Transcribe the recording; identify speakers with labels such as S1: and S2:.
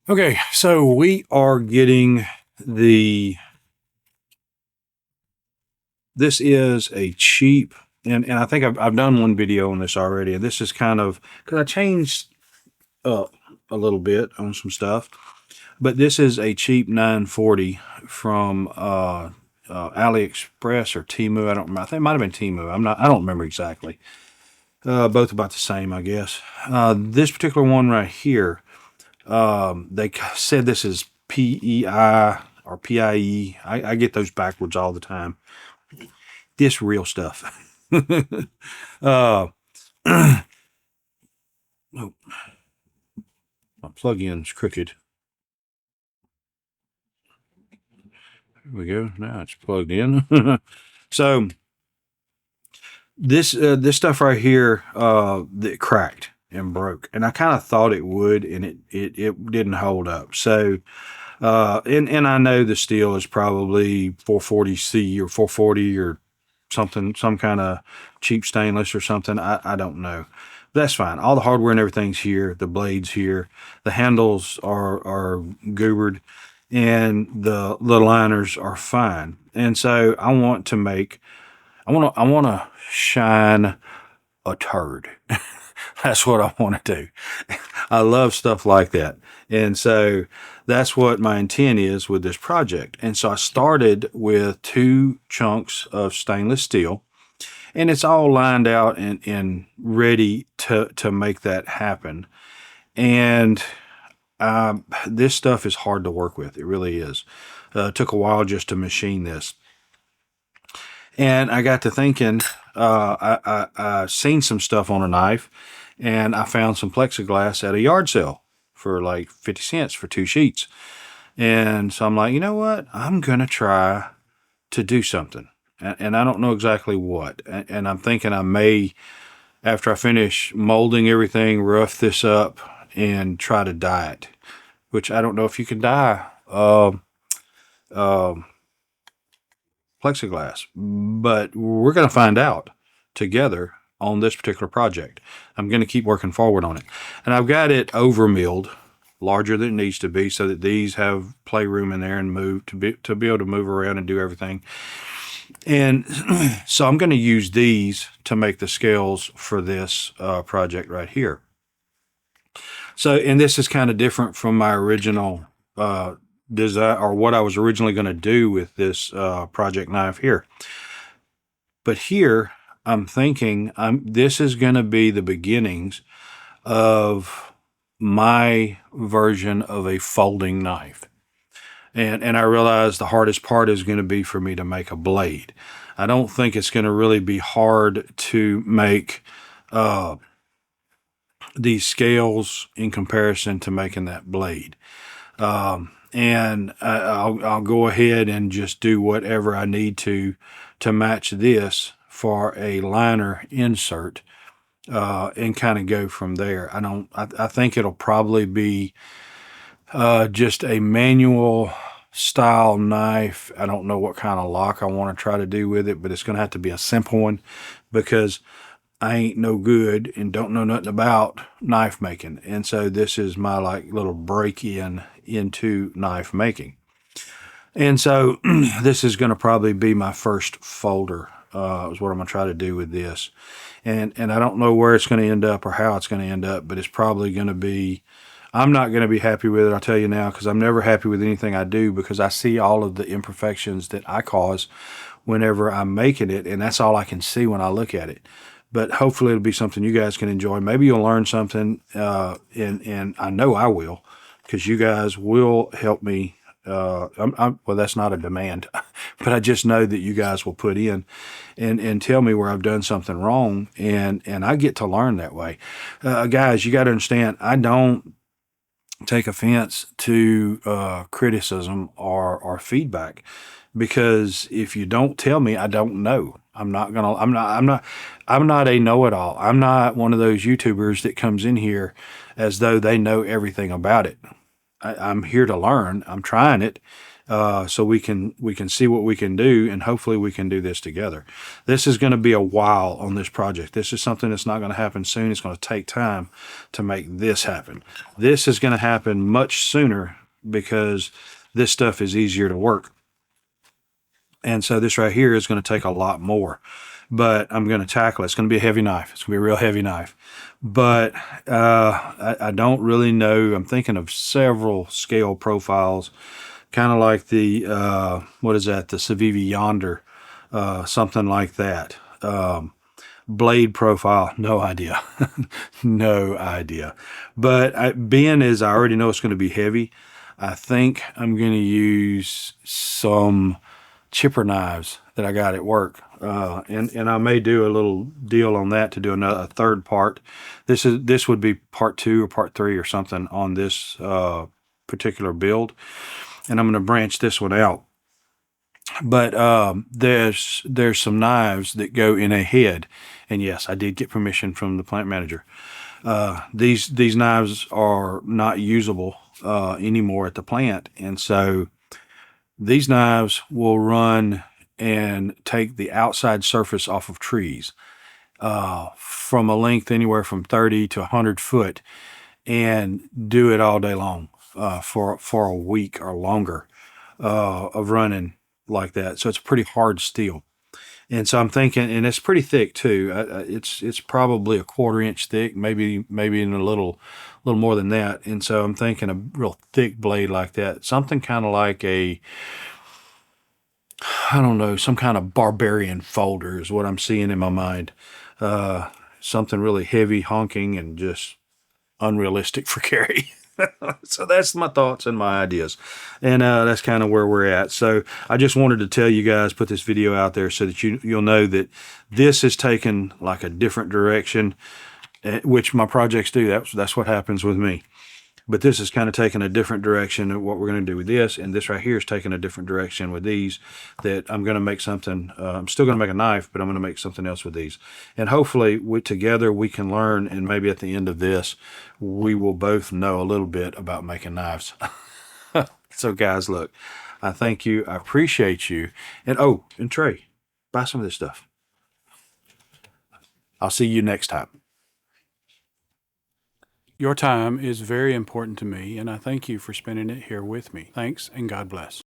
S1: Okay, so we are getting this is a cheap, and I think I've done one video on this already, and this is kind of, because I changed up a little bit on some stuff, but this is a cheap 940 from AliExpress or Temu. I don't remember. I think it might have been Temu. I don't remember exactly. Both about the same, I guess. This particular one right here, they said this is PEI or PIE. I get those backwards all the time. This real stuff. uh, oh, my plug-in's crooked. There we go. Now it's plugged in. So this stuff right here, that cracked and broke, and I kind of thought it would, and it didn't hold up. So, and I know the steel is probably 440C or 440 or something, some kind of cheap stainless or something. I don't know. That's fine. All the hardware and everything's here. The blades here. The handles are goobered, and the liners are fine. And so I want to shine a turd. That's what I want to do. I love stuff like that. And so that's what my intent is with this project. And so I started with 2 chunks of stainless steel, and it's all lined out and ready to make that happen. And this stuff is hard to work with. It really is. It took a while just to machine this. And I got to thinking, I seen some stuff on a knife, and I found some plexiglass at a yard sale for like 50 cents for 2 sheets. And so I'm like, you know what? I'm going to try to do something. And I don't know exactly what. And I'm thinking I may, after I finish molding everything, rough this up and try to dye it, which I don't know if you can dye plexiglass, but we're going to find out together on this particular project. I'm going to keep working forward on it, and I've got it over milled larger than it needs to be so that these have playroom in there and move to be able to move around and do everything. And so I'm going to use these to make the scales for this project right here. So, and this is kind of different from my original design, or what I was originally going to do with this project knife here. But here I'm thinking this is going to be the beginnings of my version of a folding knife. And I realize the hardest part is going to be for me to make a blade. I don't think it's going to really be hard to make these scales in comparison to making that blade. And I'll go ahead and just do whatever I need to match this for a liner insert, and kind of go from there. I think it'll probably be just a manual style knife. I don't know what kind of lock I want to try to do with it, but it's going to have to be a simple one because I ain't no good and don't know nothing about knife making. And so this is my like little break into knife making. And so this is going to probably be my first folder, is what I'm going to try to do with this. And I don't know where it's going to end up or how it's going to end up, but it's probably going to be, I'm not going to be happy with it, I'll tell you now, because I'm never happy with anything I do because I see all of the imperfections that I cause whenever I'm making it, and that's all I can see when I look at it. But hopefully it'll be something you guys can enjoy. Maybe you'll learn something, and I know I will, because you guys will help me. Well, that's not a demand, but I just know that you guys will put in and tell me where I've done something wrong, and I get to learn that way. Guys, you got to understand, I don't take offense to criticism or feedback, because if you don't tell me, I don't know. I'm not a know-it-all. I'm not one of those YouTubers that comes in here as though they know everything about it. I'm here to learn. I'm trying it, so we can see what we can do, and hopefully we can do this together. This is going to be a while on this project. This is something that's not going to happen soon. It's going to take time to make this happen. This is going to happen much sooner because this stuff is easier to work. And so this right here is going to take a lot more, but I'm going to tackle it. It's going to be a heavy knife. It's going to be a real heavy knife, but I don't really know. I'm thinking of several scale profiles, kind of like the, what is that? The Civivi Yonder, something like that. Blade profile, no idea. No idea. But being as I already know it's going to be heavy, I think I'm going to use some chipper knives that I got at work. And I may do a little deal on that to do a third part. This would be part 2 or part 3 or something on this particular build. And I'm going to branch this one out. But there's some knives that go in a head. And yes, I did get permission from the plant manager. These knives are not usable anymore at the plant. And so these knives will run and take the outside surface off of trees from a length anywhere from 30 to 100 foot and do it all day long for a week or longer of running like that. So it's pretty hard steel. And so I'm thinking, and it's pretty thick too. It's probably a 1/4 inch thick, maybe in a little more than that. And so I'm thinking a real thick blade like that, something kind of like I don't know, some kind of barbarian folder is what I'm seeing in my mind. Something really heavy, honking, and just unrealistic for carry. So that's my thoughts and my ideas, and that's kind of where we're at. So I just wanted to tell you guys, put this video out there so that you'll know that this is taken like a different direction, which my projects do. That's what happens with me. But this is kind of taking a different direction of what we're going to do with this, and this right here is taking a different direction with these. That I'm going to make something. I'm still going to make a knife, but I'm going to make something else with these. And hopefully, together we can learn, and maybe at the end of this, we will both know a little bit about making knives. So, guys, look, I thank you. I appreciate you. And and Trey, buy some of this stuff. I'll see you next time. Your time is very important to me, and I thank you for spending it here with me. Thanks, and God bless.